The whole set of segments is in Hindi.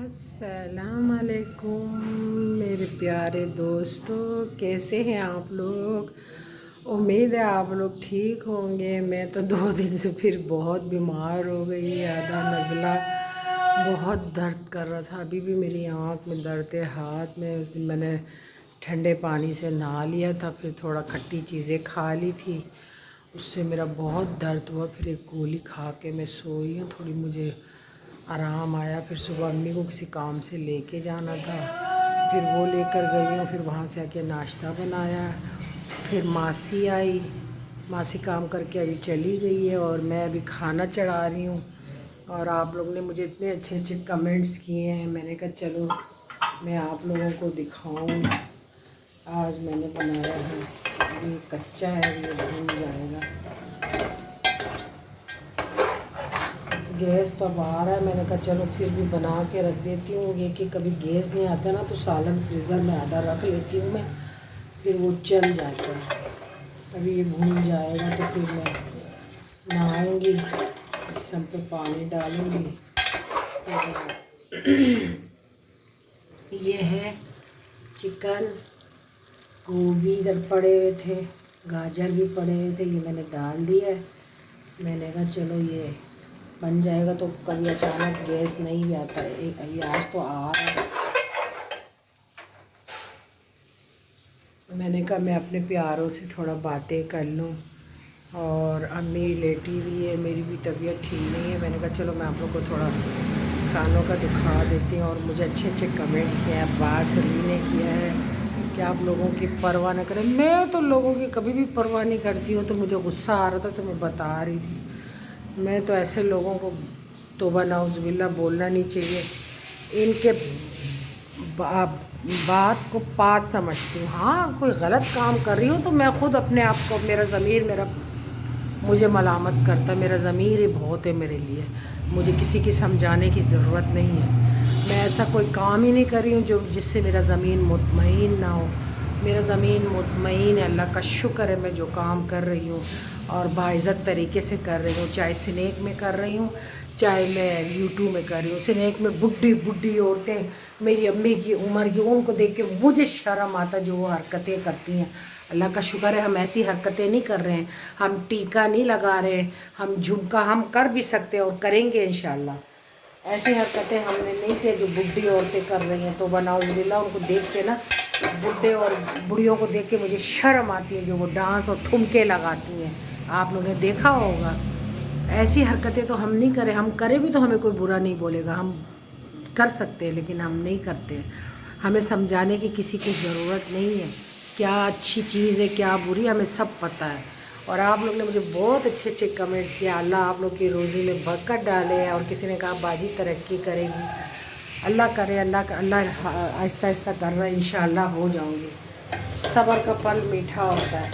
अस्सलाम वालेकुम मेरे प्यारे दोस्तों, कैसे हैं आप लोग। उम्मीद है आप लोग ठीक होंगे। मैं तो 2 दिन से फिर बहुत बीमार हो गई। आधा नज़ला बहुत दर्द कर रहा था। अभी भी मेरी आँख में दर्द है, हाथ में। उस दिन मैंने ठंडे पानी से नहा लिया था, फिर थोड़ा खट्टी चीज़ें खा ली थी, उससे मेरा बहुत दर्द हुआ। फिर एक गोली खा के मैं सोई हूँ, थोड़ी मुझे आराम आया। फिर सुबह अम्मी को किसी काम से लेके जाना था, फिर वो लेकर गई हूँ। फिर वहाँ से आके नाश्ता बनाया। फिर मासी आई, मासी काम करके अभी चली गई है और मैं अभी खाना चढ़ा रही हूँ। और आप लोग ने मुझे इतने अच्छे अच्छे कमेंट्स किए हैं, मैंने कहा चलो मैं आप लोगों को दिखाऊँ। आज मैंने बनाया है, अभी कच्चा है, ये भून जाएगा। गैस तो अब आ रहा है, मैंने कहा चलो फिर भी बना के रख देती हूँ। ये कि कभी गैस नहीं आता ना तो सालन फ्रीज़र में आधा रख लेती हूँ मैं, फिर वो चल जाता है। अभी ये भून जाएगा तो फिर मैं नहाऊँगी, इस सब पे पानी डालूँगी। ये है चिकन, गोभी इधर पड़े हुए थे, गाजर भी पड़े हुए थे, ये मैंने डाल दिया है। मैंने कहा चलो ये बन जाएगा, तो कभी अचानक गैस नहीं भी आता है। अभी आज तो आ रहा है। मैंने कहा मैं अपने प्यारों से थोड़ा बातें कर लूँ। और अम्मी लेटी हुई है, मेरी भी तबीयत ठीक नहीं है। मैंने कहा चलो मैं आप लोग को थोड़ा खानों का दिखा देती हूँ। और मुझे अच्छे अच्छे कमेंट्स किए हैं, बासली ने किया है कि आप लोगों की परवाह न करें। मैं तो लोगों की कभी भी परवाह नहीं करती हूँ। तो मुझे गुस्सा आ रहा था तो मैं बता रही थी, मैं तो ऐसे लोगों को तौबा नाउज़ुबिल्लाह बोलना नहीं चाहिए। इनके बात को पात समझती हूँ। हाँ, कोई गलत काम कर रही हूँ तो मैं ख़ुद अपने आप को, मेरा ज़मीर मेरा मुझे मलामत करता। मेरा ज़मीर ही बहुत है मेरे लिए, मुझे किसी की समझाने की ज़रूरत नहीं है। मैं ऐसा कोई काम ही नहीं कर रही हूँ जो जिससे मेरा ज़मीन मुतमईन ना हो। मेरा ज़मीन मुतमईन है, अल्लाह का शुक्र है। मैं जो काम कर रही हूँ और बाइज़्ज़त तरीके से कर रही हूँ, चाहे स्नैक में कर रही हूँ, चाहे मैं यूट्यूब में कर रही हूँ। स्नैक में बुढ़ी बुढ़ी औरतें मेरी अम्मी की उम्र की, उनको देख के मुझे शर्म आता जो वो हरकतें करती हैं। अल्लाह का शुक्र है हम ऐसी हरकतें नहीं कर रहे हैं, हम टीका नहीं लगा रहे, हम झुमका हम कर भी सकते हैं और करेंगे इंशाल्लाह। ऐसी हरकतें हमने नहीं की जो बुढ़ी औरतें कर रही हैं। तो बनाउज़ुबिल्लाह, उनको देख के ना, बुढ़े और बुढ़ियों को देख के मुझे शर्म आती है जो वो डांस और ठुमके लगाती हैं। आप लोगों ने देखा होगा। ऐसी हरकतें तो हम नहीं करें, हम करें भी तो हमें कोई बुरा नहीं बोलेगा। हम कर सकते हैं लेकिन हम नहीं करते। हमें समझाने की किसी की ज़रूरत नहीं है, क्या अच्छी चीज़ है क्या बुरी, हमें सब पता है। और आप लोग ने मुझे बहुत अच्छे अच्छे कमेंट्स किए, अल्लाह आप लोग की रोज़ी में बरकत डाले। और किसी ने कहा बाजी तरक्की करेगी, अल्लाह करे, अल्लाह आहिस्ता आहिस्ता कर रहा है, इंशाअल्लाह हो जाऊंगी। सब्र का फल मीठा होता है।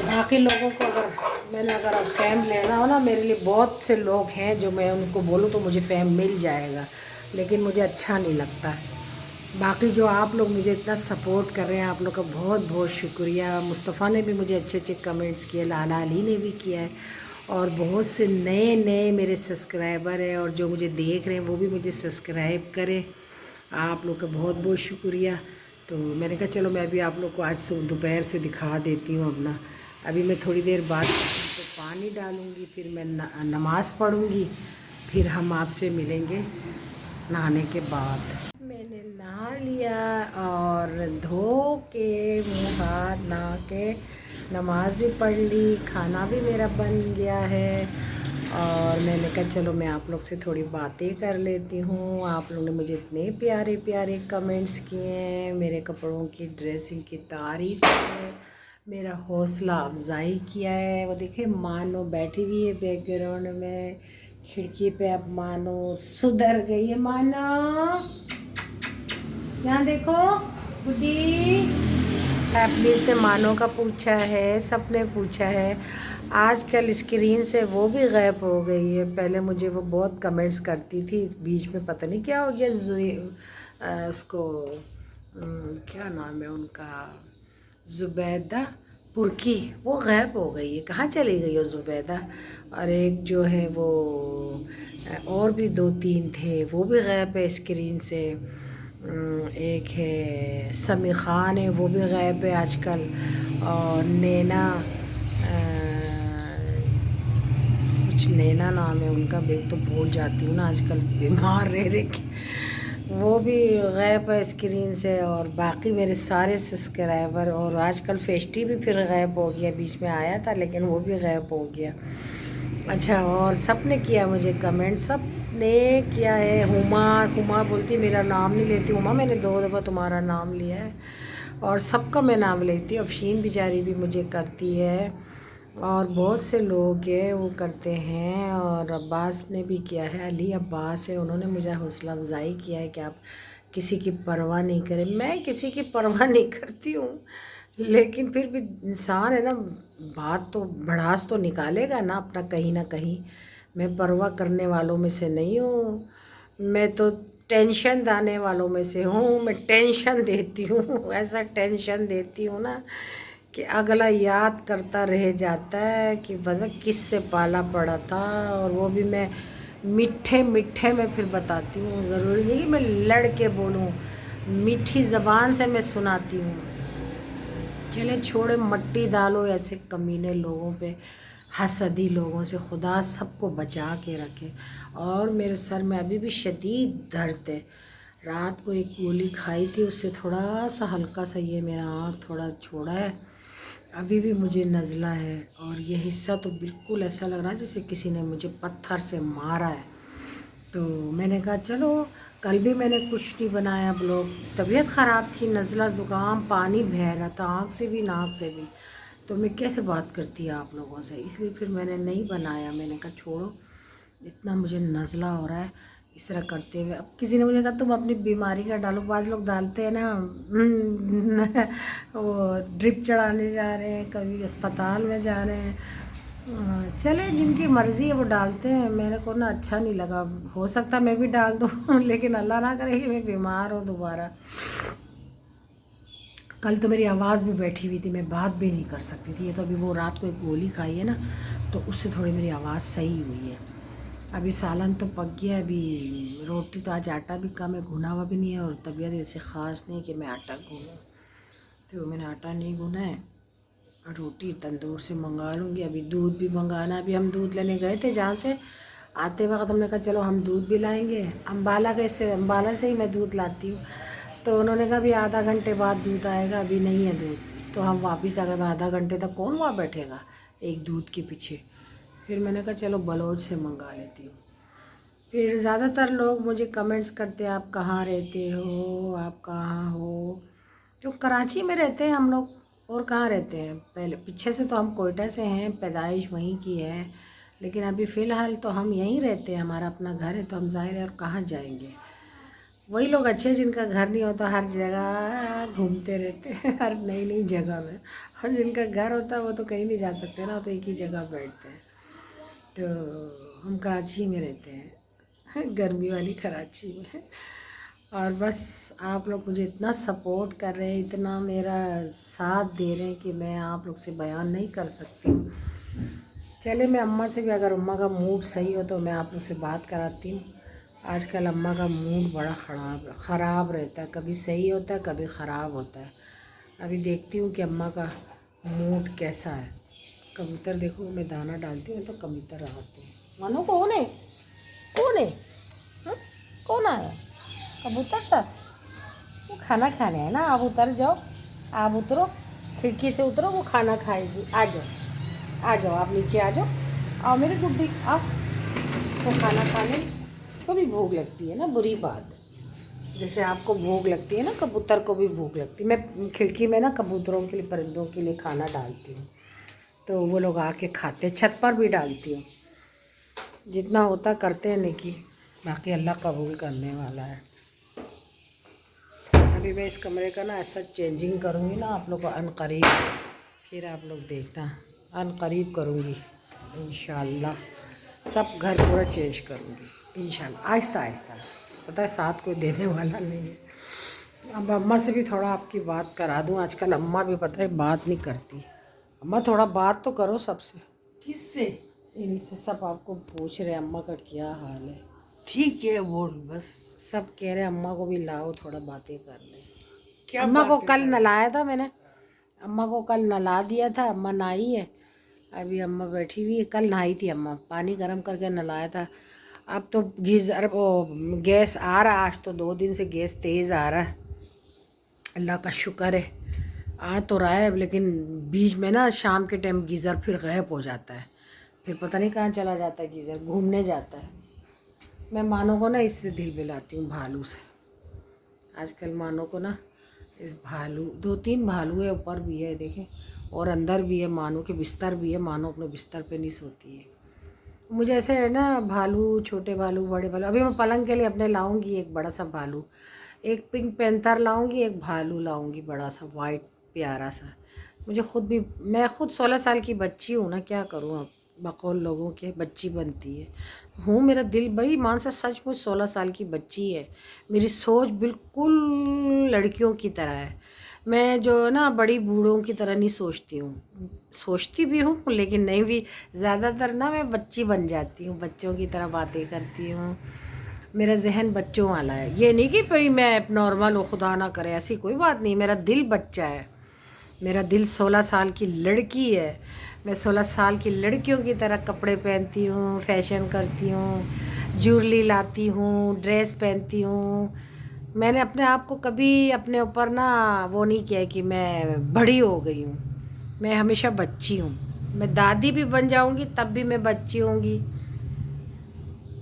बाकी लोगों को अगर अब फ़ेम लेना हो ना, मेरे लिए बहुत से लोग हैं जो मैं उनको बोलूँ तो मुझे फ़ेम मिल जाएगा, लेकिन मुझे अच्छा नहीं लगता है। बाकी जो आप लोग मुझे इतना सपोर्ट कर रहे हैं, आप लोग का बहुत बहुत शुक्रिया। मुस्तफ़ा ने भी मुझे अच्छे अच्छे कमेंट्स किए, लाला अली ने भी किया है, और बहुत से नए नए मेरे सब्सक्राइबर हैं और जो मुझे देख रहे हैं वो भी मुझे सब्सक्राइब करें। आप लोग का बहुत बहुत शुक्रिया। तो मैंने कहा चलो मैं भी आप लोग को आज दोपहर से दिखा देती हूँ अपना। अभी मैं थोड़ी देर बाद तो पानी डालूँगी, फिर मैं नमाज़ पढ़ूँगी, फिर हम आपसे मिलेंगे नहाने के बाद। मैंने नहा लिया और धो के मुँह हाथ नहा के नमाज़ भी पढ़ ली, खाना भी मेरा बन गया है। और मैंने कहा चलो मैं आप लोग से थोड़ी बातें कर लेती हूँ। आप लोगों ने मुझे इतने प्यारे प्यारे कमेंट्स किए हैं, मेरे कपड़ों की ड्रेसिंग की तारीफ़ है, मेरा हौसला अफजाई किया है। वो देखिए मानो बैठी हुई है बैकग्राउंड में खिड़की पे। अब मानो सुधर गई है, मानो यहाँ देखो बुद्धि। प्लीज़ ने मानो का पूछा है, सबने पूछा है। आजकल स्क्रीन से वो भी गायब हो गई है। पहले मुझे वो बहुत कमेंट्स करती थी, बीच में पता नहीं क्या हो गया। उसको क्या नाम है उनका, ज़ुबैदा पुरकी, वो गायब हो गई है। कहाँ चली गई हो ज़ुबैदा। और एक जो है वो और भी 2-3 थे, वो भी गायब है स्क्रीन से। एक है समी खान है, वो भी गायब है आजकल। और नैना, कुछ नैना नाम है उनका, मैं तो भूल जाती हूँ ना आजकल बीमार रह रह के। वो भी गायब है स्क्रीन से। और बाकी मेरे सारे सब्सक्राइबर, और आजकल फेस्टी भी फिर गायब हो गया, बीच में आया था लेकिन वो भी गायब हो गया। अच्छा, और सब ने किया मुझे कमेंट, सब ने किया है। हुमा, हुमा बोलती मेरा नाम नहीं लेती। हुमा मैंने 2 दफ़ा तुम्हारा नाम लिया है और सबका मैं नाम लेती हूँ। अफशीन बेचारी भी मुझे करती है और बहुत से लोग हैं वो करते हैं। और अब्बास ने भी किया है, अली अब्बास है, उन्होंने मुझे हौसला अफजाई किया है कि आप किसी की परवाह नहीं करें। मैं किसी की परवाह नहीं करती हूँ, लेकिन फिर भी इंसान है ना, बात तो भड़ास तो निकालेगा ना अपना कहीं ना कहीं। मैं परवाह करने वालों में से नहीं हूँ, मैं तो टेंशन दाने वालों में से हूँ। मैं टेंशन देती हूँ, ऐसा टेंशन देती हूँ ना कि अगला याद करता रह जाता है कि बस किससे पाला पड़ा था। और वो भी मैं मीठे मीठे में फिर बताती हूँ, ज़रूरी नहीं कि मैं लड़ के बोलूँ, मीठी ज़बान से मैं सुनाती हूँ। चले छोड़े, मट्टी डालो ऐसे कमीने लोगों पे, हसदी लोगों से। खुदा सबको बचा के रखे। और मेरे सर में अभी भी शदीद दर्द है, रात को एक गोली खाई थी, उससे थोड़ा सा हल्का सा ये मेरा आँख थोड़ा छोड़ा है। अभी भी मुझे नज़ला है और ये हिस्सा तो बिल्कुल ऐसा लग रहा है जैसे किसी ने मुझे पत्थर से मारा है। तो मैंने कहा चलो, कल भी मैंने कुछ नहीं बनाया ब्लॉग, तबीयत ख़राब थी, नज़ला ज़ुकाम, पानी बह रहा था आँख से भी नाक से भी, तो मैं कैसे बात करती आप लोगों से, इसलिए फिर मैंने नहीं बनाया। मैंने कहा छोड़ो, इतना मुझे नज़ला हो रहा है इस तरह करते हुए। अब किसी ने मुझे कहा तुम अपनी बीमारी का डालो, बाज़ लोग डालते हैं ना वो ड्रिप चढ़ाने जा रहे हैं, कभी अस्पताल में जा रहे हैं। चले जिनकी मर्ज़ी है वो डालते हैं, मेरे को ना अच्छा नहीं लगा। हो सकता मैं भी डाल दूँ लेकिन अल्लाह ना करे कि मैं बीमार हूँ दोबारा। कल तो मेरी आवाज़ भी बैठी हुई थी, मैं बात भी नहीं कर सकती थी। ये तो अभी वो रात को एक गोली खाई है ना, तो उससे थोड़ी मेरी आवाज़ सही हुई है। अभी सालन तो पक गया, अभी रोटी तो आज आटा भी कम है, भुना हुआ भी नहीं है, और तबीयत ऐसे ख़ास नहीं कि मैं आटा गूँधूँ, तो मैंने आटा नहीं गूँधा है। रोटी तंदूर से मंगा लूँगी। अभी दूध भी मंगाना, अभी हम दूध लेने गए थे जहाँ से, आते वक्त हमने कहा चलो हम दूध भी लाएंगे। अम्बाला कैसे, अम्बाला से ही मैं दूध लाती हूँ, तो उन्होंने कहा अभी आधा घंटे बाद दूध आएगा, अभी नहीं है दूध। तो हम वापस आ गए। आधा घंटे तक कौन वहाँ बैठेगा एक दूध के पीछे। फिर मैंने कहा चलो बलौज से मंगा लेती हूँ। फिर ज़्यादातर लोग मुझे कमेंट्स करते हैं आप कहाँ रहते हो, आप कहाँ हो। तो कराची में रहते हैं हम लोग, और कहाँ रहते हैं। पहले पीछे से तो हम कोयटा से हैं, पैदाइश वहीं की है, लेकिन अभी फ़िलहाल तो हम यहीं रहते हैं, हमारा अपना घर है, तो हम ज़ाहिर है और कहाँ जाएंगे। वही लोग अच्छे हैं जिनका घर नहीं होता, हर जगह घूमते रहते हैं हर नई नई जगह में। और जिनका घर होता है वो तो कहीं नहीं जा सकते ना, तो एक ही जगह बैठते हैं। तो हम कराची में रहते हैं गर्मी वाली कराची में। और बस आप लोग मुझे इतना सपोर्ट कर रहे हैं, इतना मेरा साथ दे रहे हैं कि मैं आप लोग से बयान नहीं कर सकती हूँ। चले, मैं अम्मा से भी, अगर अम्मा का मूड सही हो तो मैं आप लोग से बात कराती हूँ। आजकल अम्मा का मूड बड़ा ख़राब रहता है, कभी सही होता है कभी ख़राब होता है। अभी देखती हूँ कि अम्मा का मूड कैसा है। कबूतर देखो, मैं दाना डालती हूँ तो कबूतर आते हैं। मानो कौन है, कौन है, हाँ? कौन आया? कबूतर था, वो खाना खाने है ना। आप उतर जाओ, आप उतरो, खिड़की से उतरो, वो खाना खाएगी। आ जाओ, आ जाओ, आप नीचे आ जाओ, आओ मेरी गुड्डी, आओ। उसको खाना खाने, उसको भी भूख लगती है ना, बुरी बात है। जैसे आपको भूख लगती है ना, कबूतर को भी भूख लगती है। मैं खिड़की में ना कबूतरों के लिए, परिंदों के लिए खाना डालती हूँ, तो वो लोग आके खाते। छत पर भी डालती हूँ, जितना होता करते हैं नेकी, बाकी अल्लाह कबूल करने वाला है। अभी मैं इस कमरे का ना ऐसा चेंजिंग करूँगी ना आप लोग को अनकरीब, फिर आप लोग देखना, अनकरीब करूँगी इंशाल्लाह। सब घर पूरा चेंज करूँगी इंशाल्लाह, आहिस्ता आहिस्ता। पता है साथ कोई देने वाला नहीं है। अब अम्मा से भी थोड़ा आपकी बात करा दूँ। आजकल अम्मा भी पता है बात नहीं करती। अम्मा थोड़ा बात तो करो सबसे। किससे? इनसे सब आपको पूछ रहे अम्मा का क्या हाल है। ठीक है बोल बस। सब कह रहे अम्मा को भी लाओ थोड़ा बातें कर ले। क्या अम्मा को बातें कल कर? नलाया था मैंने, अम्मा को कल नला दिया था। अम्मा नहाई है, अभी अम्मा बैठी हुई है। कल नहाई थी अम्मा, पानी गर्म करके नलाया था। अब तो गीजर वो गैस आ रहा है, आज तो 2 दिन से गैस तेज़ आ रहा है, अल्लाह का शुक्र है। आ तो रहा है, लेकिन बीच में ना शाम के टाइम गीज़र फिर गायब हो जाता है, फिर पता नहीं कहाँ चला जाता है गीज़र, घूमने जाता है। मैं मानो को ना इससे दिल मिलाती हूँ, भालू से। आजकल मानो को ना इस भालू, 2-3 भालू है, ऊपर भी है देखें, और अंदर भी है। मानो के बिस्तर भी है, मानो अपने बिस्तर पे नहीं सोती है। मुझे ऐसे है ना, भालू, छोटे भालू, बड़े भालू। अभी मैं पलंग के लिए अपने लाऊंगी एक बड़ा सा भालू, एक पिंक पैंथर लाऊंगी, एक भालू लाऊंगी बड़ा सा वाइट प्यारा सा। मुझे खुद भी, मैं खुद 16 साल की बच्ची हूँ ना, क्या करूँ अब, बकौल लोगों के बच्ची बनती है हूँ। मेरा दिल भाई मान से सचमुच 16 साल की बच्ची है। मेरी सोच बिल्कुल लड़कियों की तरह है। मैं जो ना बड़ी बूढ़ों की तरह नहीं सोचती हूँ, सोचती भी हूँ लेकिन नहीं भी, ज़्यादातर ना मैं बच्ची बन जाती हूँ, बच्चों की तरह बातें करती हूँ। मेरा जहन बच्चों वाला है। ये नहीं कि भाई मैं नॉर्मल हूँ, खुदा ना करे, ऐसी कोई बात नहीं। मेरा दिल बच्चा है, मेरा दिल 16 साल की लड़की है। मैं 16 साल की लड़कियों की तरह कपड़े पहनती हूँ, फैशन करती हूँ, ज्वेलरी लाती हूँ, ड्रेस पहनती हूँ। मैंने अपने आप को कभी अपने ऊपर ना वो नहीं किया कि मैं बड़ी हो गई हूँ। मैं हमेशा बच्ची हूँ। मैं दादी भी बन जाऊँगी तब भी मैं बच्ची होंगी।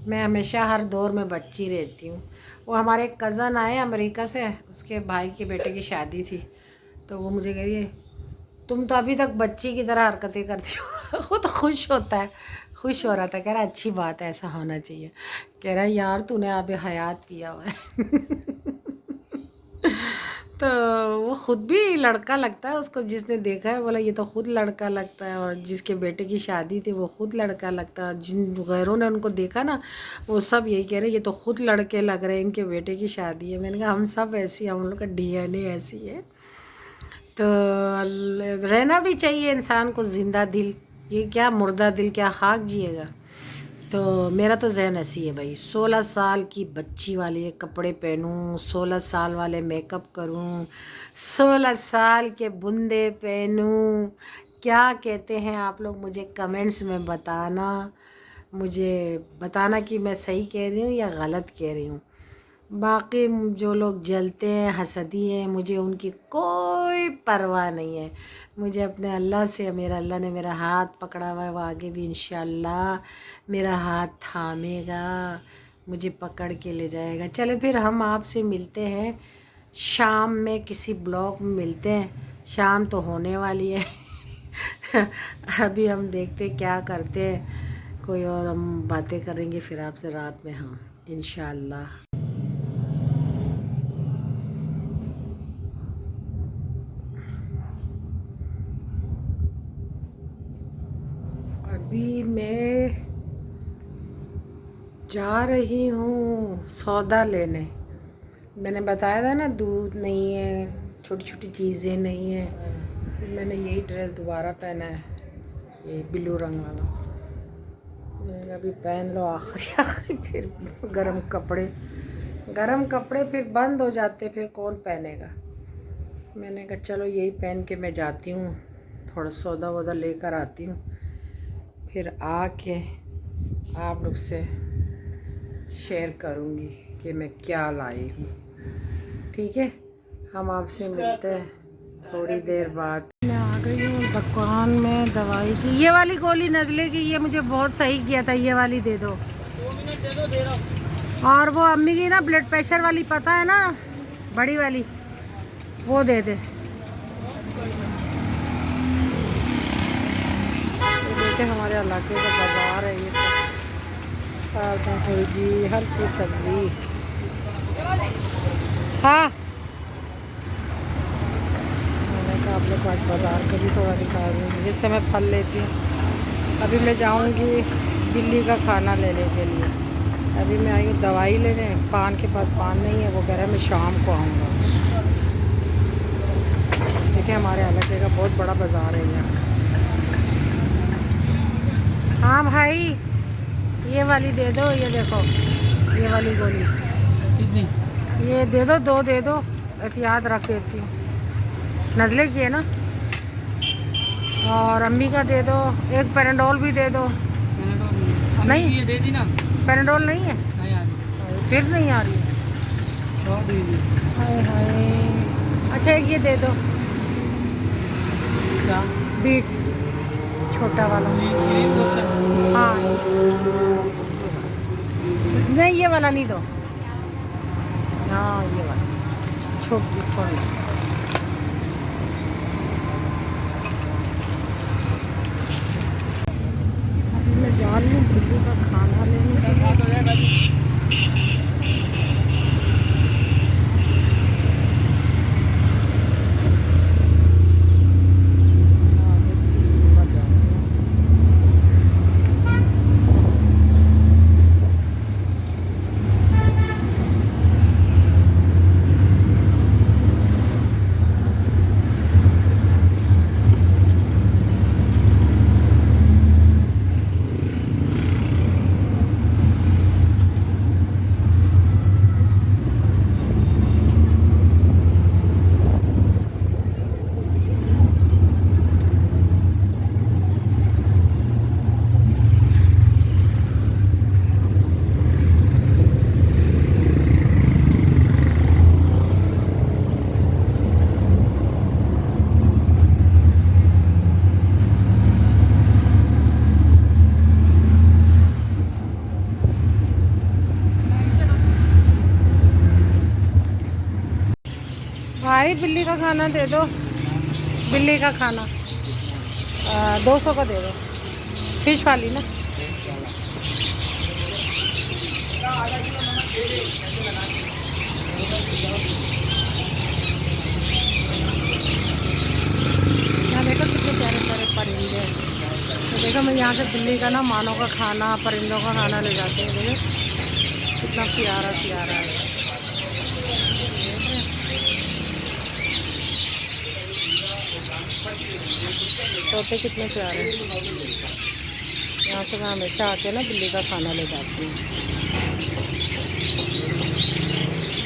मैं हमेशा हर दौर में बच्ची रहती हूँ। वो हमारे कज़न आए अमेरिका से, उसके भाई के बेटे की शादी थी, तो वो मुझे कह रही है तुम तो अभी तक बच्ची की तरह हरकतें करती हो। वो तो खुश होता है, खुश हो रहा था, कह रहा अच्छी बात है, ऐसा होना चाहिए। कह रहा है यार तूने अभी हयात पिया हुआ है। तो वो खुद भी लड़का लगता है, उसको जिसने देखा है बोला ये तो खुद लड़का लगता है, और जिसके बेटे की शादी थी वो खुद लड़का लगता है। जिन गैरों ने उनको देखा ना, वो सब यही कह रहे ये तो खुद लड़के लग रहे हैं, इनके बेटे की शादी है। मैंने कहा हम सब ऐसी, हम लोग का डीएनए ऐसी है। तो रहना भी चाहिए इंसान को ज़िंदा दिल, ये क्या मुर्दा दिल, क्या खाक जिएगा। तो मेरा तो ज़हन ऐसी है भाई, 16 साल की बच्ची वाले कपड़े पहनूं, 16 साल वाले मेकअप करूं, 16 साल के बुंदे पहनूं। क्या कहते हैं आप लोग, मुझे कमेंट्स में बताना, मुझे बताना कि मैं सही कह रही हूँ या गलत कह रही हूँ। बाकी जो लोग जलते हैं, हसदी हैं, मुझे उनकी कोई परवाह नहीं है। मुझे अपने अल्लाह से, मेरा अल्लाह ने मेरा हाथ पकड़ा हुआ है, वो आगे भी इंशाल्लाह मेरा हाथ थामेगा, मुझे पकड़ के ले जाएगा। चलो फिर हम आपसे मिलते हैं शाम में, किसी ब्लॉग में मिलते हैं। शाम तो होने वाली है। अभी हम देखते क्या करते हैं, कोई और हम बातें करेंगे फिर आपसे रात में हम इंशाल्लाह। अभी मैं जा रही हूँ सौदा लेने। मैंने बताया था ना दूध नहीं है, छोटी छोटी चीज़ें नहीं है। मैंने यही ड्रेस दोबारा पहना है, ये ब्लू रंग वाला। मैंने कहा अभी पहन लो आखिरी आखिरी, फिर गरम कपड़े फिर बंद हो जाते, फिर कौन पहनेगा। मैंने कहा चलो यही पहन के मैं जाती हूँ, थोड़ा सौदा वौदा लेकर आती हूँ, फिर आके आप लोग से शेयर करूँगी कि मैं क्या लाई हूँ। ठीक है, हम आपसे मिलते हैं थोड़ी देर बाद। मैं आ गई हूँ दुकान में दवाई की, ये वाली गोली नज़ले की, ये मुझे बहुत सही किया था, ये वाली दे दो। 2 मिनट दे दो, दे रहा हूँ। और वो अम्मी की ना ब्लड प्रेशर वाली पता है ना, बड़ी वाली, वो दे दे। देखिए हमारे इलाके का बाज़ार है, ये सब सब्जी, हर चीज़ सब्जी। हाँ मैंने कहा आप लोग आज बाज़ार का भी थोड़ा दिखा दूँ, जिससे मैं फल लेती हूँ। अभी मैं जाऊँगी बिल्ली का खाना लेने के लिए। अभी मैं आई हूँ दवाई लेने, पान के पास पान नहीं है, वो कह रहा है मैं शाम को आऊँगा। देखिए हमारे इलाके का बहुत बड़ा बाज़ार है यहाँ। हाँ भाई, ये वाली दे दो, ये देखो, ये वाली गोली कितनी? ये दे दो, 2 दे दो, एहतियात रख देती हूँ। नज़ले की है ना। और अम्मी का दे दो, एक पैराडोल भी दे दो। नहीं, ये दे दी ना। पैराडोल नहीं है, नहीं आ रही। फिर नहीं आ रही। और दे दी। हाय हाय। अच्छा एक ये दे दो, क्या? बीट छोटा वाला। ये 200। हाँ, नहीं ये वाला नहीं दो। हाँ ये वाला छोटी सोनी। अभी मैं जा रही हूँ बिल्ली का खाना लेने के लिए। भाई बिल्ली का खाना दे दो, बिल्ली का खाना 200 का दे दो, फिश वाली ना। यहाँ देखो कितने प्यारे प्यारे परिंदे हैं। तो देखो मैं यहाँ से बिल्ली का ना, मानों का खाना, परिंदों का खाना ले जाते हैं। देखो कितना प्यारा प्यारा है। तोते कितने प्यारे हैं। यहाँ से मैं हमेशा आके ना बिल्ली का खाना ले जाती हूँ।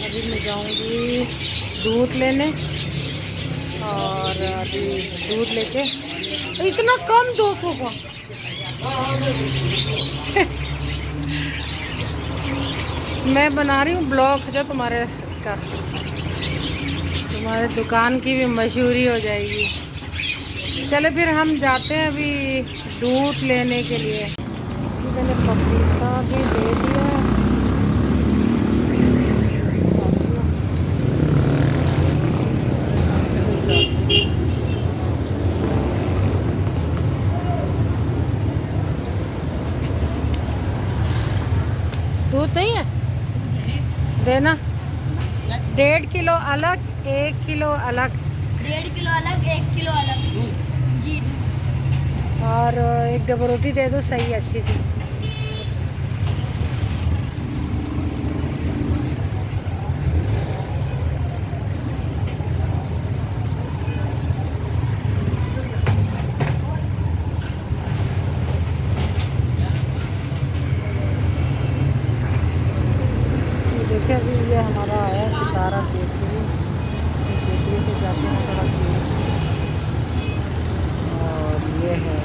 अभी मैं जाऊँगी दूध लेने, और अभी दूध लेके इतना कम 200 का। मैं बना रही हूँ ब्लॉग जो तुम्हारे इसका, तुम्हारे दुकान की भी मशहूरी हो जाएगी। चलो फिर हम जाते हैं अभी दूध लेने के लिए। मैंने पपीता भी दे दिया। दूध नहीं है, देना 1.5 किलो अलग, 1 किलो अलग। 1.5 किलो अलग, 1 किलो अलग। जी दूध। और एक डबल रोटी दे दो, सही अच्छी सी। देखिए अभी ये हमारा आया सितारा बेकरी, बेकरी से जाते हैं थोड़ा दूर। और ये है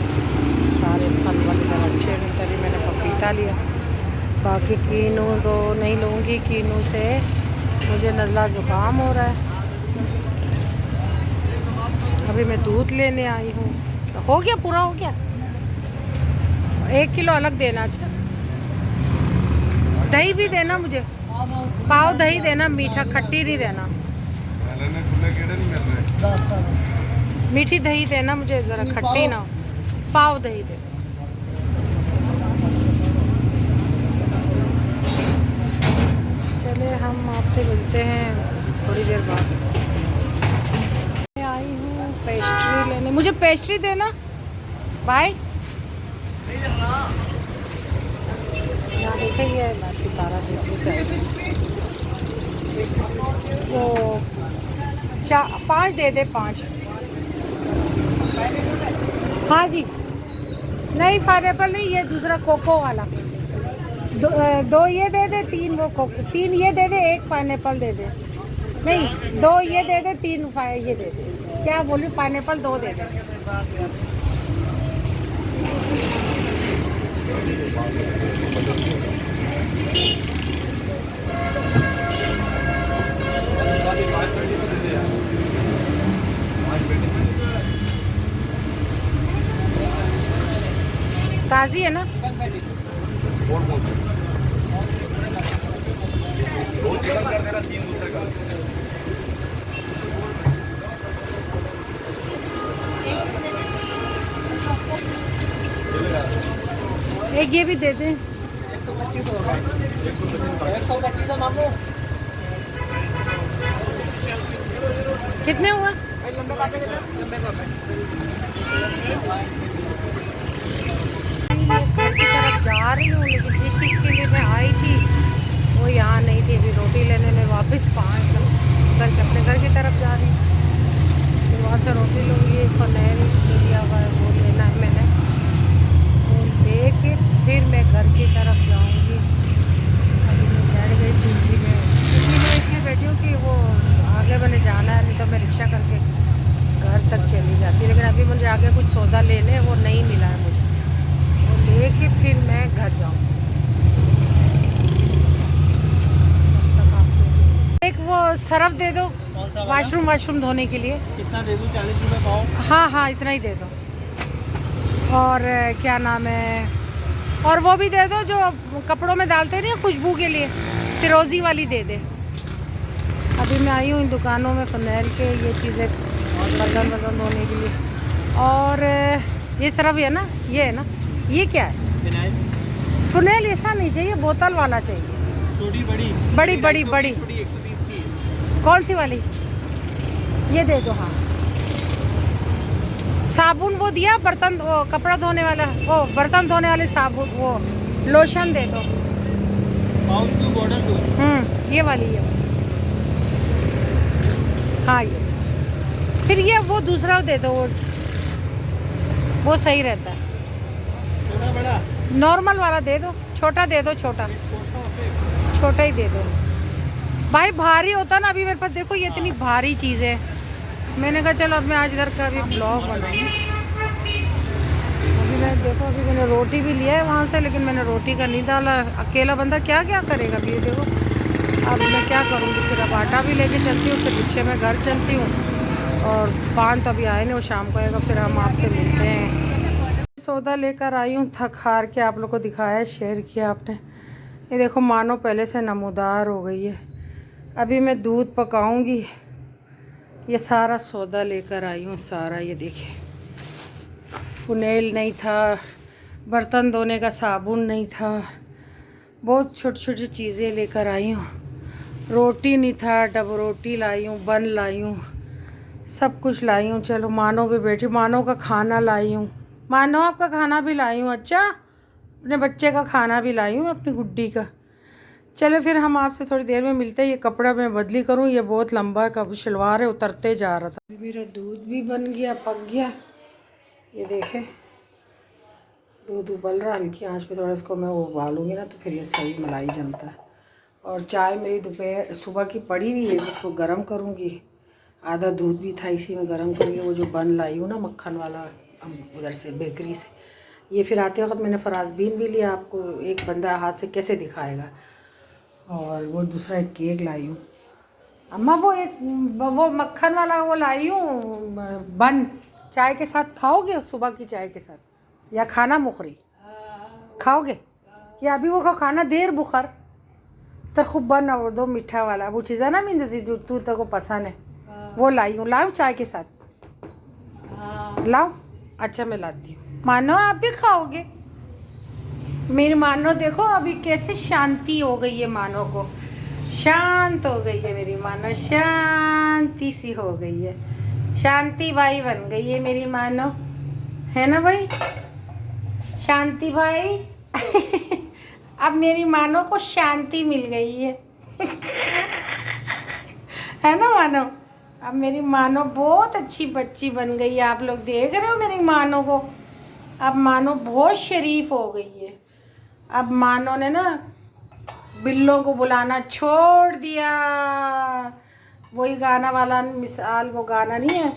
सारे फल वगैरह अच्छे मिलते। अभी मैंने पपीता लिया, बाकी कीनू तो नहीं लूँगी, कीनू से मुझे नज़ला ज़ुकाम हो रहा है। अभी मैं दूध लेने आई हूँ। हो गया, पूरा हो गया। 1 किलो अलग देना। अच्छा दही भी देना मुझे, पाव दही देना, मीठा खट्टी नहीं देना। मीठी दही देना मुझे, ज़रा खट्टी ना, पाव दही दे। चले हम आपसे मिलते हैं थोड़ी देर बाद। मैं आई हूँ पेस्ट्री लेने, मुझे पेस्ट्री देना भाई। यहाँ देखें ये सितारा बेकरी से वो 5 दे दे, 5। हाँ जी नहीं पाइनएप्पल नहीं, ये दूसरा कोको वाला। दो ये दे दे, 3 वो कोको, 3 ये दे दे, 1 पाइनएप्पल दे दे। नहीं 2 ये दे दे, 3 ये दे दे। क्या बोलूँ, पाइनएप्पल 2 दे दे। ताज़ी है ना? एक ये भी दे दे। 125 मामू। कितने हुआ? लंबे कापे घर की तरफ जा रही हूँ, लेकिन जिस चीज़ के लिए मैं आई थी वो यहाँ नहीं थी। अभी रोटी लेने में वापस 5 करके अपने घर की तरफ जा रही हूँ। तो वहाँ से रोटी लूँगी। फनेल लिया हुआ है, वो लेना है मैंने। वो लेके फिर मैं घर की तरफ जाऊँगी। अभी मैं बैठ गई चिंची में इसलिए बैठी हूँ कि वो आगे मैंने जाना है, नहीं तो मैं रिक्शा करके घर तक चली जाती। लेकिन अभी मुझे आगे कुछ सौदा लेने, वो नहीं मिला है मुझे। वो लेके फिर मैं घर जाऊँगी। एक वो सरफ दे दो, वाशरूम धोने के लिए। कितना दे दूँ? 40 रुपये पाओ। हाँ हाँ, इतना ही दे दो। और क्या नाम है, और वो भी दे दो जो कपड़ों में डालते नहीं खुशबू के लिए, फिरोजी वाली दे दे। अभी मैं आई हूँ इन दुकानों में फनेल के ये चीज़ें बर्तन धोने के लिए। और ये सरफ है ना, ये है ना, ये क्या है? फनेल ऐसा नहीं चाहिए, बोतल वाला चाहिए। छोटी बड़ी बड़ी बड़ी बड़ी 130 की। कौन सी वाली? ये दे दो। हाँ, साबुन वो दिया, बर्तन वो कपड़ा धोने वाला, वो बर्तन धोने वाले साबुन, वो लोशन दे दो। ये वाली है। हाँ ये, फिर ये वो दूसरा दे दो, वो सही रहता है। छोटा बड़ा नॉर्मल वाला दे दो, छोटा दे दो, छोटा ही दे दो भाई। भारी होता ना, अभी मेरे पास देखो ये इतनी भारी चीज़ है। मैंने कहा चलो अब मैं आज इधर का भी ब्लॉग बनाऊँ। अभी मैं देखो, अभी मैंने रोटी भी लिया है वहाँ से, लेकिन मैंने रोटी का नहीं डाला। अकेला बंदा क्या क्या करेगा अभी देखो। अब मैं क्या करूँगी, फिर अब आटा भी लेके चलती हूँ, फिर रिक्शे में घर चलती हूँ। और पान तो अभी आए नहीं, वो शाम को आएगा, फिर हम आपसे मिलते हैं। सौदा लेकर आई हूँ, थक हार के आप लोग को दिखाया, शेयर किया आपने। ये देखो मानो पहले से नमूदार हो गई है। अभी मैं दूध पकाऊंगी। ये सारा सौदा लेकर आई हूँ, सारा ये देखिए। फुनेल नहीं था, बर्तन धोने का साबुन नहीं था, बहुत छोटी छोटी चीज़ें लेकर आई हूँ। रोटी नहीं था, डब रोटी लाई हूँ, बन लाई हूँ, सब कुछ लाई हूँ। चलो मानो भी बैठी, मानो का खाना लाई हूँ। मानो आपका खाना भी लाई हूँ। अच्छा, अपने बच्चे का खाना भी लाई हूँ, अपनी गुड्डी का। चले फिर हम आपसे थोड़ी देर में मिलते हैं। ये कपड़ा मैं बदली करूँ, ये बहुत लंबा का शलवार है, उतरते जा रहा था। मेरा दूध भी बन गया, पक गया। ये देखे दूध उबल रहा, हल्की आंच पे थोड़ा इसको मैं उबालूंगी ना, तो फिर ये सही मलाई जमता है। और चाय मेरी दोपहर सुबह की पड़ी हुई है, उसको गर्म करूँगी। आधा दूध भी था, इसी में गर्म करूँगी। वो जो बन लाई हूँ ना मक्खन वाला, उधर से बेकरी से, ये फिर आते वक्त मैंने फराजबीन भी लिया, आपको एक बंदा हाथ से कैसे दिखाएगा। और वो दूसरा एक केक लाई हूँ। अम्मा वो मक्खन वाला वो लाई हूँ बन, चाय के साथ खाओगे? सुबह की चाय के साथ या खाना मुखरी खाओगे? या अभी वो खाना देर बुखर तो खूब बन और दो मीठा वाला वो चीज़ है ना मिंदजी जो तू तेरे को पसंद है, वो लाई हूँ। लाऊं चाय के साथ? लाऊं? अच्छा मैं लाती हूँ। मानो आप भी खाओगे? मेरी मानो देखो अभी कैसे शांति हो गई है, मानो को शांत हो गई है मेरी मानो, शांति सी हो गई है, शांति भाई बन गई है मेरी मानो, है ना भाई? शांति भाई अब मेरी मानो को शांति मिल गई है ना मानो? अब मेरी मानो बहुत अच्छी बच्ची बन गई है। आप लोग देख रहे हो मेरी मानो को, अब मानो बहुत शरीफ हो गई है। अब मानो ने ना बिल्लों को बुलाना छोड़ दिया। वही गाना वाला मिसाल, वो गाना नहीं है,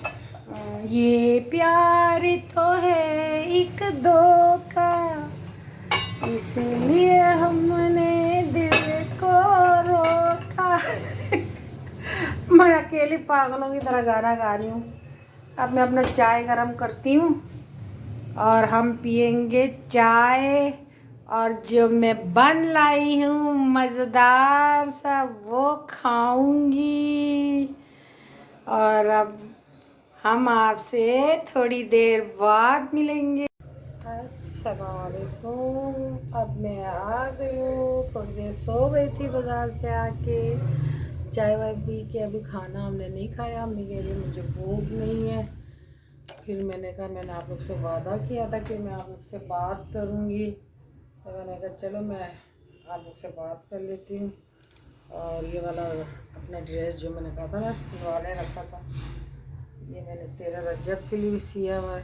ये प्यार तो है एक दो का, इसलिए हमने दिल को रोका। मैं अकेली पागलों की तरह गाना गा रही हूँ। अब मैं अपना चाय गरम करती हूँ और हम पियेंगे चाय। और जो मैं बन लाई हूँ मज़ेदार सा वो खाऊंगी। और अब हम आपसे थोड़ी देर बाद मिलेंगे। अस्सलाम वालेकुम। अब मैं आ गई हूँ, थोड़ी देर सो गई थी बाज़ार से आके, चाय वाय पी के। अभी खाना हमने नहीं खाया, अम्मी कह रही मुझे भूख नहीं है। फिर मैंने कहा, मैंने आप लोग से वादा किया था कि मैं आप लोग से बात करूँगी, तो मैंने कहा चलो मैं आप लोग से बात कर लेती हूँ। और ये वाला अपना ड्रेस जो मैंने कहा था ना सिलवाने रखा था, ये मैंने 13 रजब के लिए सिया हुआ है।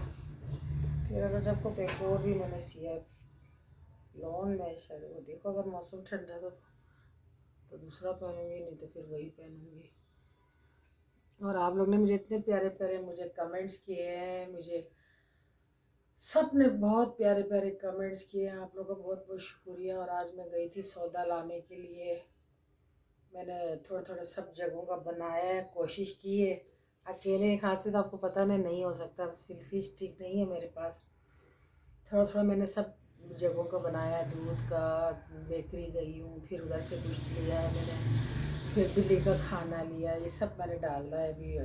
13 रजब को तो एक और भी मैंने सिया है लॉन में शायद, वो देखो अगर मौसम ठंडा तो दूसरा पहनूंगी, नहीं तो फिर वही पहनूंगी। और आप लोग ने मुझे इतने प्यारे प्यारे मुझे कमेंट्स किए हैं, मुझे सब ने बहुत प्यारे प्यारे कमेंट्स किए हैं। आप लोगों का बहुत बहुत शुक्रिया। और आज मैं गई थी सौदा लाने के लिए, मैंने थोड़ा थोड़ा सब जगहों का बनाया है, कोशिश की है। अकेले एक हाथ से तो आपको पता नहीं हो सकता, सेल्फी स्टिक नहीं है मेरे पास। थोड़ा थोड़ा मैंने सब जगहों का बनाया, दूध का, बेकरी गई हूँ, फिर उधर से कुछ लिया है मैंने, फिर बिल्ली का खाना लिया, ये सब मैंने डाला है। अभी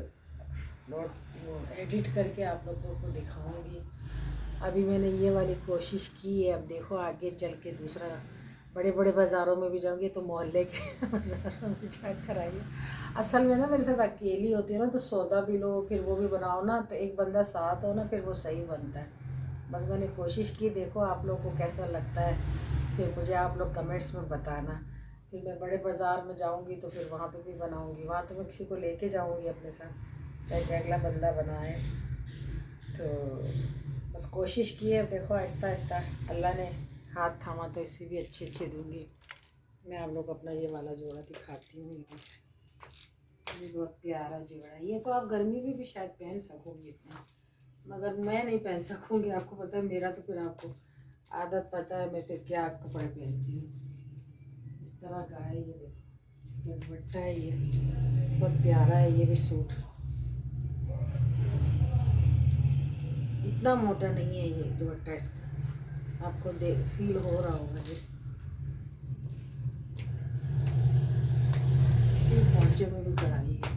नोट एडिट करके आप लोगों को दिखाऊंगी। अभी मैंने ये वाली कोशिश की है, अब देखो आगे चल के दूसरा बड़े बड़े बाज़ारों में भी जाऊंगी तो मोहल्ले के बाज़ारों में जाकर आइए। असल में ना मेरे साथ अकेली होती है ना, तो सौदा भी लो फिर वो भी बनाओ ना, तो एक बंदा साथ हो ना फिर वो सही बनता है। बस मैंने कोशिश की, देखो आप लोग को कैसा लगता है, फिर मुझे आप लोग कमेंट्स में बताना। फिर मैं बड़े बाज़ार में जाऊंगी तो फिर वहाँ पे भी बनाऊंगी, वहाँ तो मैं किसी को लेके जाऊंगी अपने साथ, ताकि अगला बंदा बनाए। तो बस कोशिश की है, देखो आहिस्ता आहिस्ता अल्लाह ने हाथ थामा तो इससे भी अच्छे अच्छे दूंगी। मैं आप लोग अपना ये वाला जोड़ा दिखाती हूँ, ये बहुत प्यारा जोड़ा है। ये तो आप गर्मी में भी शायद पहन सकोगे इतना, मगर मैं नहीं पहन सकूँगी। आपको पता है मेरा तो फिर आपको आदत पता है मैं फिर क्या कपड़े पहनती हूँ। इस तरह का है ये, देखो इसका दुपट्टा है, ये बहुत प्यारा है। ये भी सूट इतना मोटा नहीं है ये दुपट्टा, इसका आपको फील हो रहा होगा। ये इसके पहुँचे में भी कढ़ाई है,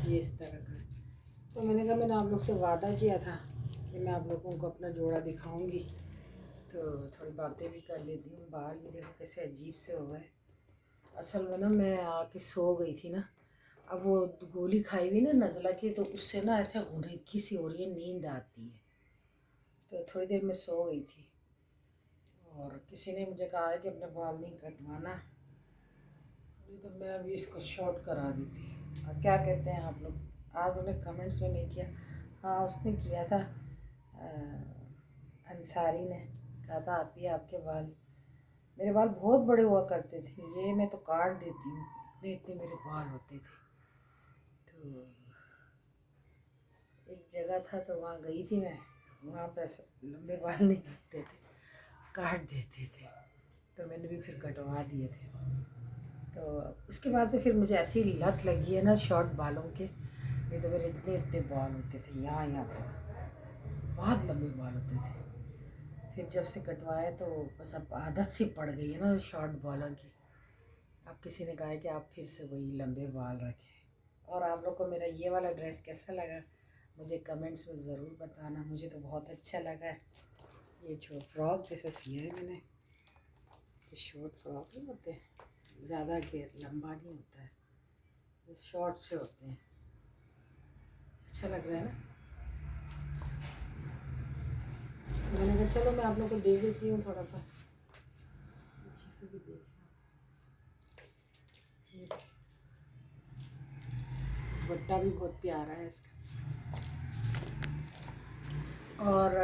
ये इस तरह का है। तो मैंने कहा, मैंने आप लोग से वादा किया था कि मैं आप लोगों को अपना जोड़ा दिखाऊंगी, तो थोड़ी बातें भी कर लेती हूँ। बाल भी देखो कैसे अजीब से हो गए। असल में ना मैं आके सो गई थी ना, अब वो गोली खाई हुई ना नज़ला की, तो उससे ना ऐसे हुनकी सी हो रही है, नींद आती है। तो थोड़ी देर में सो गई थी, और किसी ने मुझे कहा है कि अपने बाल नहीं कटवाना, नहीं तो मैं अभी इसको शॉर्ट करा दी थी। और क्या कहते हैं आप लोग, आप लोगों ने कमेंट्स में नहीं किया। हाँ उसने किया था, अंसारी ने कहा था आप ही आपके बाल, मेरे बाल बहुत बड़े हुआ करते थे, ये मैं तो काट देती हूँ, इतने इतने मेरे बाल होते थे। तो एक जगह था तो वहाँ गई थी मैं, वहाँ पे लंबे बाल नहीं रखते थे, काट देते थे, तो मैंने भी फिर कटवा दिए थे। तो उसके बाद से फिर मुझे ऐसी लत लगी है ना शॉर्ट बालों के, नहीं तो मेरे इतने इतने बाल होते थे यहाँ यहाँ तक, बहुत लंबे बाल होते थे। फिर जब से कटवाए तो बस अब आदत सी पड़ गई है ना शॉर्ट बालों की। अब किसी ने कहा है कि आप फिर से वही लंबे बाल रखें। और आप लोग को मेरा ये वाला ड्रेस कैसा लगा मुझे कमेंट्स में ज़रूर बताना, मुझे तो बहुत अच्छा लगा है। ये फ्रॉक जैसा सिया है मैंने, ये शॉर्ट फ्रॉक नहीं होते, ज़्यादा घेर लंबा नहीं होता है, ये शॉर्ट से होते हैं। अच्छा लग रहा है ना। तो मैंने कहा चलो मैं आप लोग को दे देती हूँ, थोड़ा सा अच्छे से भी देखना। दुपट्टा भी बहुत प्यारा है इसका, और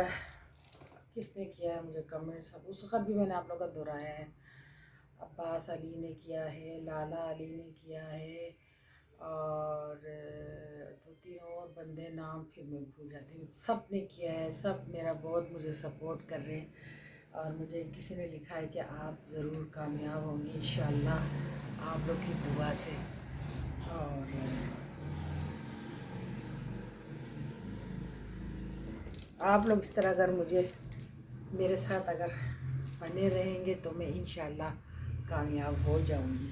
किसने किया है मुझे कमेंट, सब उस वक़्त भी मैंने आप लोगों का दोहराया है। अब्बास अली ने किया है, लाला अली ने किया है, और 2-3 और बंदे नाम फिर मैं भूल जाती हूँ। सब ने किया है, सब मेरा बहुत मुझे सपोर्ट कर रहे हैं। और मुझे किसी ने लिखा है कि आप ज़रूर कामयाब होंगी इंशाल्लाह आप लोग की दुआ से। और आप लोग इस तरह अगर मुझे मेरे साथ अगर बने रहेंगे तो मैं इंशाल्लाह कामयाब हो जाऊंगी।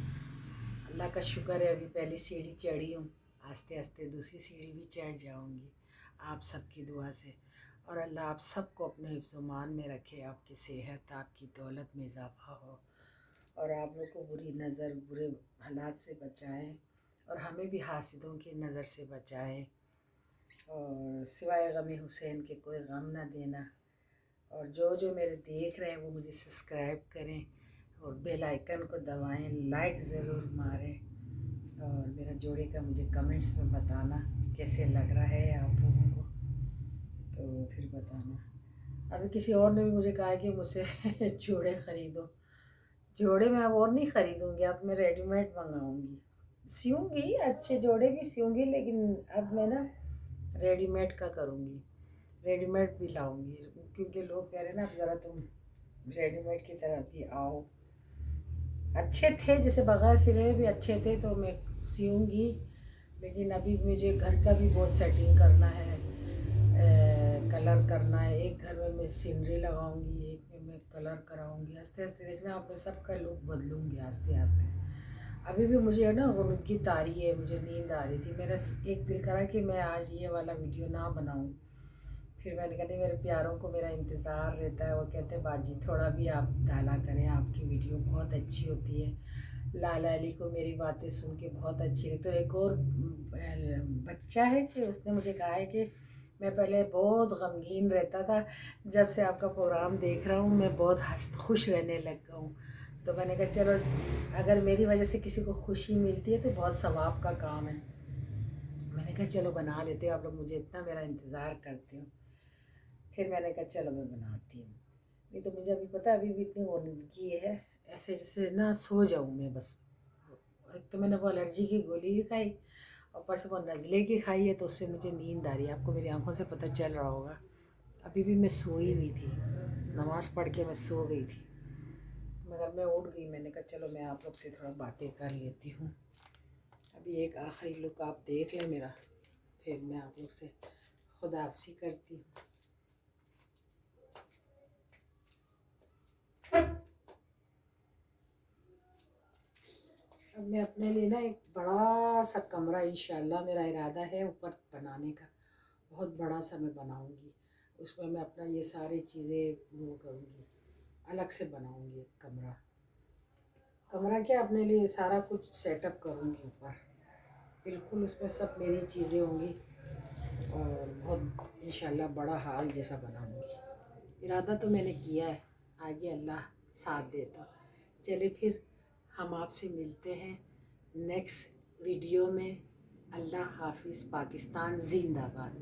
अल्लाह का शुक्र है, अभी पहली सीढ़ी चढ़ी हूँ, आस्ते आस्ते दूसरी सीढ़ी भी चढ़ जाऊंगी आप सबकी दुआ से। और अल्लाह आप सबको अपने हिफ्ज़-ओ-मान में रखे, आपकी सेहत आपकी दौलत में इजाफ़ा हो, और आप लोग को बुरी नज़र बुरे हालात से बचाएं, और हमें भी हासिदों की नज़र से बचाएं, और सिवाय गम हुसैन के कोई गम ना देना। और जो जो मेरे देख रहे हैं वो मुझे सब्सक्राइब करें और बेल आइकन को दबाएं, लाइक ज़रूर मारें, और मेरा जोड़े का मुझे कमेंट्स में बताना कैसे लग रहा है आप लोगों को, तो फिर बताना। अभी किसी और ने भी मुझे कहा है कि मुझसे जोड़े ख़रीदो। जोड़े मैं अब और नहीं ख़रीदूँगी, अब मैं रेडीमेड मंगाऊँगी। सियूँगी, अच्छे जोड़े भी सियूँगी, लेकिन अब मैं ना रेडीमेड का करूँगी, रेडीमेड भी लाऊँगी, क्योंकि लोग कह रहे हैं ना अब ज़रा तुम रेडीमेड की तरफ भी आओ। अच्छे थे, जैसे बगैर सिले हुए भी अच्छे थे, तो मैं सियूँगी, लेकिन अभी मुझे घर का भी बहुत सेटिंग करना है, कलर करना है। एक घर में मैं सीनरी लगाऊंगी, एक में मैं कलर कराऊंगी। आस्ते आस्ते देखना आप, मैं सबका लुक बदलूंगी आस्ते आस्ते। अभी भी मुझे है ना उनकी तारी है, मुझे नींद आ रही थी, मेरा एक दिल करा कि मैं आज ये वाला वीडियो ना बनाऊं। फिर मैंने कहा नहीं, मेरे प्यारों को मेरा इंतज़ार रहता है, वो कहते हैं बाजी थोड़ा भी आप डाला करें, आपकी वीडियो बहुत अच्छी होती है। लाला अली को मेरी बातें सुन के बहुत अच्छी लगती है। तो एक और बच्चा है कि उसने मुझे कहा है कि मैं पहले बहुत गमगीन रहता था, जब से आपका प्रोग्राम देख रहा हूँ मैं बहुत खुश रहने लग हूँ। तो मैंने कहा चलो, अगर मेरी वजह से किसी को खुशी मिलती है तो बहुत सवाब का काम है। मैंने कहा चलो बना लेते हो, आप लोग मुझे इतना मेरा इंतज़ार करते हो। फिर मैंने कहा चलो मैं बनाती हूँ। नहीं तो मुझे अभी पता है, अभी भी इतनी ऊर्दगी है, ऐसे जैसे ना सो जाऊँ मैं बस। एक तो मैंने वो एलर्जी की गोली भी खाई, और ऊपर से वो नज़ले की खाई है, तो उससे मुझे नींद आ रही है, आपको मेरी आंखों से पता चल रहा होगा। अभी भी मैं सोई हुई थी, नमाज़ पढ़ के मैं सो गई थी, मगर मैं उठ गई। मैंने कहा चलो मैं आप लोग से थोड़ा बातें कर लेती हूँ। अभी एक आखिरी लुक आप देख लें मेरा, फिर मैं आप लोग से खुदाफिज़ी करती हूँ। अब मैं अपने लिए ना एक बड़ा सा कमरा, इंशाल्लाह मेरा इरादा है ऊपर बनाने का, बहुत बड़ा सा मैं बनाऊंगी। उसमें मैं अपना ये सारी चीज़ें वो करूँगी, अलग से बनाऊंगी एक कमरा। कमरा क्या, अपने लिए सारा कुछ सेटअप करूँगी ऊपर, बिल्कुल उसमें सब मेरी चीज़ें होंगी, और बहुत इंशाल्लाह बड़ा हाल जैसा बनाऊंगी। इरादा तो मैंने किया है, आगे अल्लाह साथ देता। चले फिर हम आपसे मिलते हैं नेक्स्ट वीडियो में। अल्लाह हाफिज़, पाकिस्तान जिंदाबाद।